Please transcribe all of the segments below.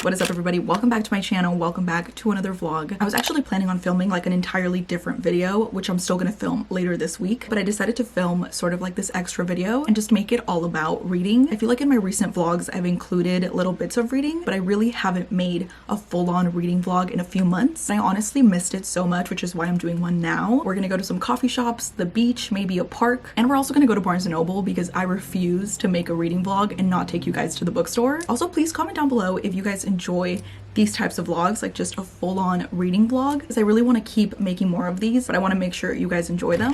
What is up, everybody? Welcome back to my channel. Welcome back to another vlog. I was actually planning on filming like an entirely different video, which I'm still gonna film later this week, but I decided to film sort of like this extra video and just make it all about reading. I feel like in my recent vlogs I've included little bits of reading, but I really haven't made a full-on reading vlog in a few months. I honestly missed it so much, which is why I'm doing one now. We're gonna go to some coffee shops, the beach, maybe a park, and we're also gonna go to Barnes & Noble because I refuse to make a reading vlog and not take you guys to the bookstore. Also, please comment down below if you guys enjoy these types of vlogs, like just a full-on reading vlog, because I really want to keep making more of these, but I want to make sure you guys enjoy them.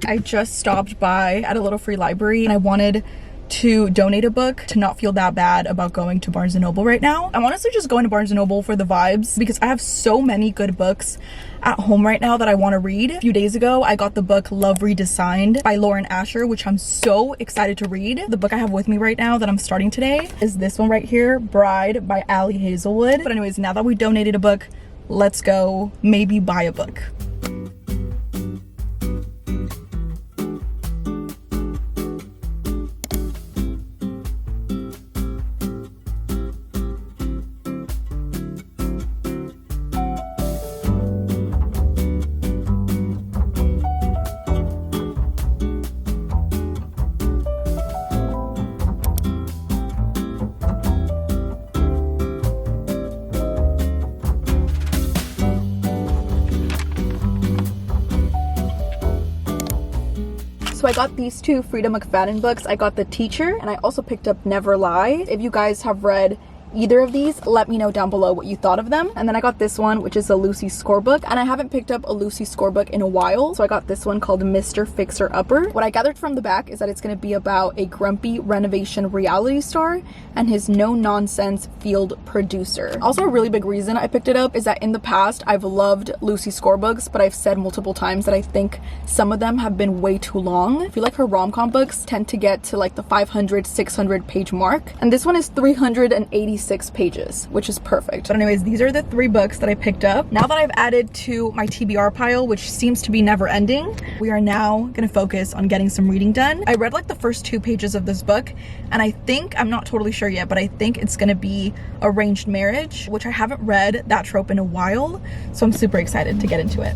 I just stopped by at a little free library and I wanted to donate a book to not feel that bad about going to Barnes & Noble right now. I'm honestly just going to Barnes & Noble for the vibes because I have so many good books at home right now that I want to read. A few days ago, I got the book Love Redesigned by Lauren Asher, which I'm so excited to read. The book I have with me right now that I'm starting today is this one right here, Bride by Hazelwood. But anyways, now that we donated a book, let's go maybe buy a book. So I got these two Frida McFadden books. I got The Teacher and I also picked up Never Lie. If you guys have read either of these, let me know down below what you thought of them. And then I got this one, which is a Lucy Score book, and I haven't picked up a Lucy Score book in a while, so I got this one called Mr. Fixer Upper. What I gathered from the back is that it's going to be about a grumpy renovation reality star and his no-nonsense field producer. Also, a really big reason I picked it up is that in the past I've loved Lucy Score books, but I've said multiple times that I think some of them have been way too long. I feel like her rom-com books tend to get to like the 500, 600 page mark, and this one is 386 pages, which is perfect. But anyways, these are the three books that I picked up. Now that I've added to my TBR pile, which seems to be never ending, we are now gonna focus on getting some reading done. I read like the first 2 pages of this book, and I think, I'm not totally sure yet, but I think it's gonna be arranged marriage, which I haven't read that trope in a while, so I'm super excited to get into it.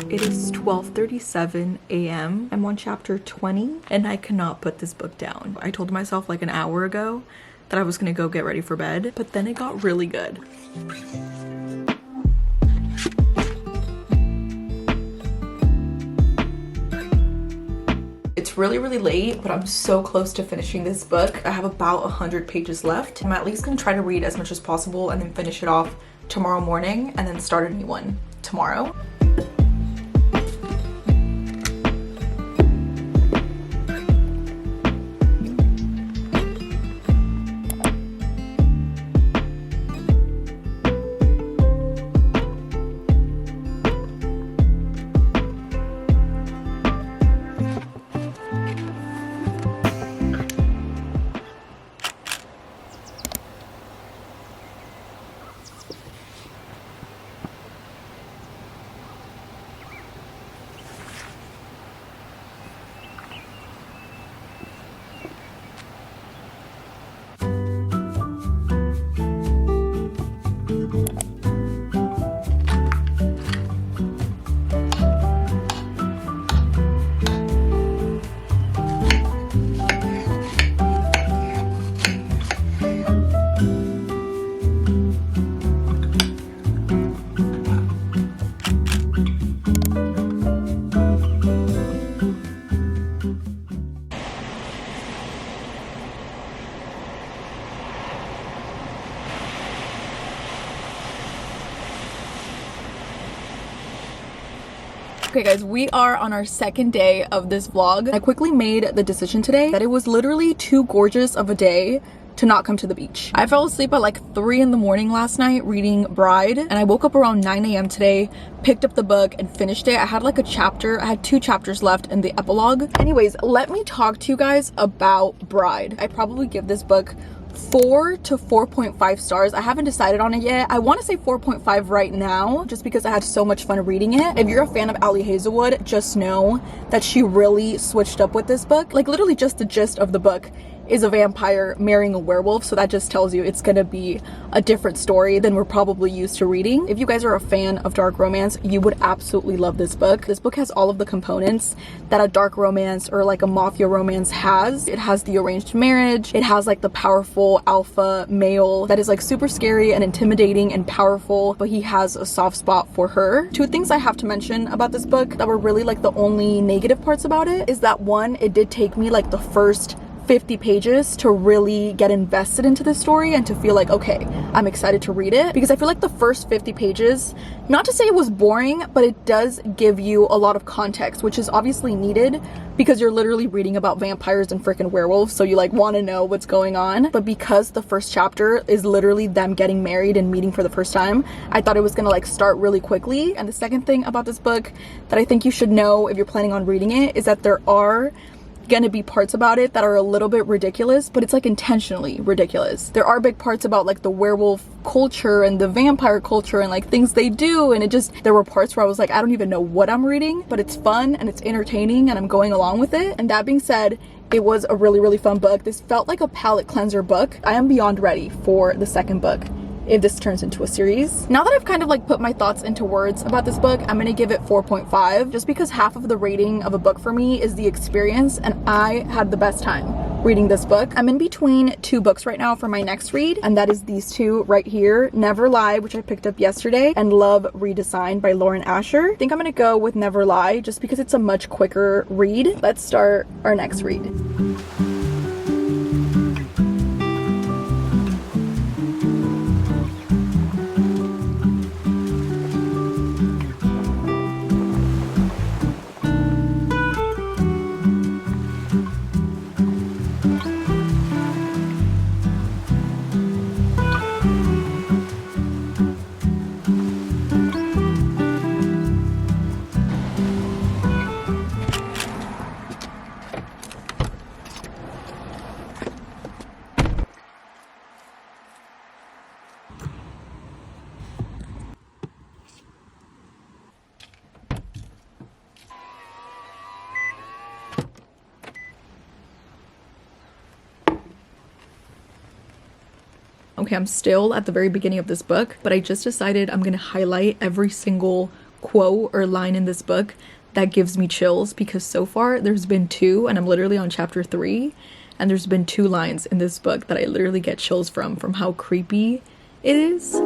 It is 12:37 a.m. I'm on chapter 20 and I cannot put this book down. I told myself like an hour ago that I was gonna go get ready for bed, but then it got really good. It's really late, but I'm so close to finishing this book. I have about 100 pages left. I'm at least gonna try to read as much as possible and then finish it off tomorrow morning and then start a new one tomorrow. Okay guys, we are on our second day of this vlog. I quickly made the decision today that it was literally too gorgeous of a day to not come to the beach. I fell asleep at like 3 in the morning last night reading Bride, and I woke up around 9 a.m. today, picked up the book and finished it. I had like I had 2 chapters left in the epilogue. Anyways, let me talk to you guys about Bride. I probably give this book 4 to 4.5 stars. I haven't decided on it yet. I want to say 4.5 right now just because I had so much fun reading it. If you're a fan of Hazelwood, just know that she really switched up with this book. Like literally just the gist of the book is a vampire marrying a werewolf, so that just tells you it's gonna be a different story than we're probably used to reading. If you guys are a fan of dark romance, you would absolutely love this book. This book has all of the components that a dark romance or like a mafia romance has. It has the arranged marriage, it has like the powerful alpha male that is like super scary and intimidating and powerful, but he has a soft spot for her. 2 things I have to mention about this book that were really like the only negative parts about it is that 1, it did take me like the first 50 pages to really get invested into this story and to feel like, okay, I'm excited to read it, because I feel like the first 50 pages, not to say it was boring, but it does give you a lot of context, which is obviously needed because you're literally reading about vampires and freaking werewolves, so you like want to know what's going on. But because the first chapter is literally them getting married and meeting for the first time, I thought it was gonna like start really quickly. And the second thing about this book that I think you should know if you're planning on reading it is that there are gonna be parts about it that are a little bit ridiculous, but it's like intentionally ridiculous. There are big parts about like the werewolf culture and the vampire culture and like things they do, and there were parts where I was like, I don't even know what I'm reading, but it's fun and it's entertaining and I'm going along with it. And that being said, it was a really fun book. This felt like a palate cleanser book. I am beyond ready for the second book if this turns into a series. Now that I've kind of like put my thoughts into words about this book, I'm gonna give it 4.5 just because half of the rating of a book for me is the experience, and I had the best time reading this book. I'm in between 2 books right now for my next read, and that is these 2 right here, Never Lie, which I picked up yesterday, and Love Redesigned by Lauren Asher. I think I'm gonna go with Never Lie just because it's a much quicker read. Let's start our next read. Okay, I'm still at the very beginning of this book, but I just decided I'm gonna highlight every single quote or line in this book that gives me chills, because so far there's been 2 and I'm literally on chapter 3, and there's been 2 lines in this book that I literally get chills from how creepy it is.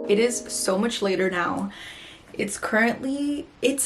It is so much later now. It's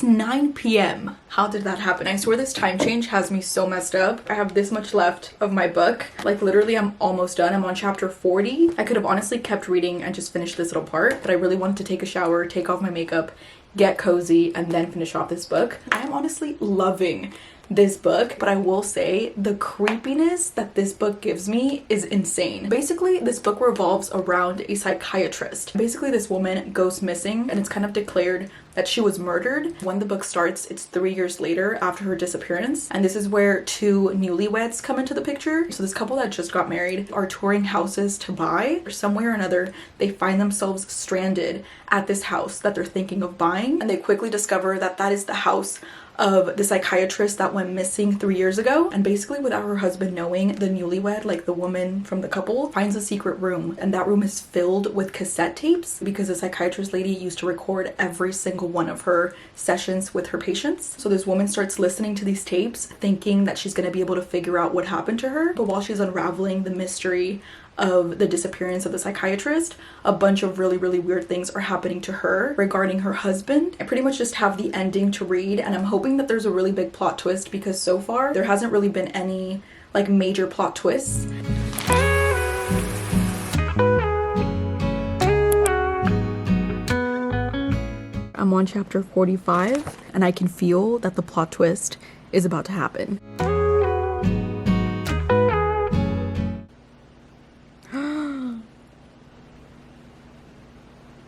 9 p.m. How did that happen? I swear this time change has me so messed up. I have this much left of my book. Like literally I'm almost done. I'm on chapter 40. I could have honestly kept reading and just finished this little part, but I really wanted to take a shower, take off my makeup, get cozy, and then finish off this book. I am honestly loving this book, but I will say the creepiness that this book gives me is insane. Basically, this book revolves around a psychiatrist. Basically, this woman goes missing and it's kind of declared that she was murdered. When the book starts, it's 3 years later after her disappearance, and this is where 2 newlyweds come into the picture. So this couple that just got married are touring houses to buy. Or somewhere or another, they find themselves stranded at this house that they're thinking of buying, and they quickly discover that that is the house of the psychiatrist that went missing 3 years ago, and basically without her husband knowing, the newlywed, like the woman from the couple, finds a secret room, and that room is filled with cassette tapes because the psychiatrist lady used to record every single one of her sessions with her patients. So this woman starts listening to these tapes thinking that she's going to be able to figure out what happened to her, but while she's unraveling the mystery of the disappearance of the psychiatrist, a bunch of really weird things are happening to her regarding her husband. I pretty much just have the ending to read, and I'm hoping that there's a really big plot twist because so far there hasn't really been any like major plot twists. I'm on chapter 45 and I can feel that the plot twist is about to happen.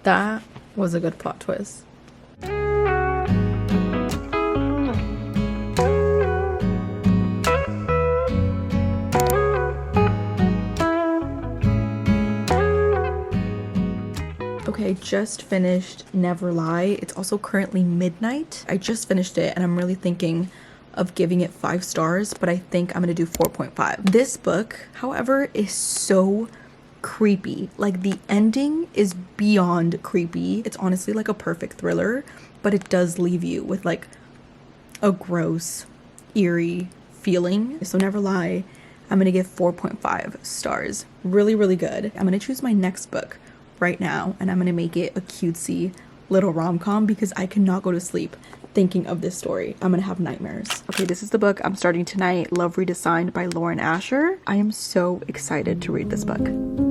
That was a good plot twist. Okay, I just finished Never Lie. It's also currently midnight. I just finished it and I'm really thinking of giving it 5 stars, but I think I'm gonna do 4.5. This book, however, is so creepy. Like, the ending is beyond creepy. It's honestly like a perfect thriller, but it does leave you with like a gross, eerie feeling. So Never Lie, I'm gonna give 4.5 stars. Really good. I'm gonna choose my next book right now and I'm gonna make it a cutesy little rom-com because I cannot go to sleep thinking of this story. I'm gonna have nightmares. Okay, this is the book I'm starting tonight, Love Redesigned by Lauren Asher. I am so excited to read this book.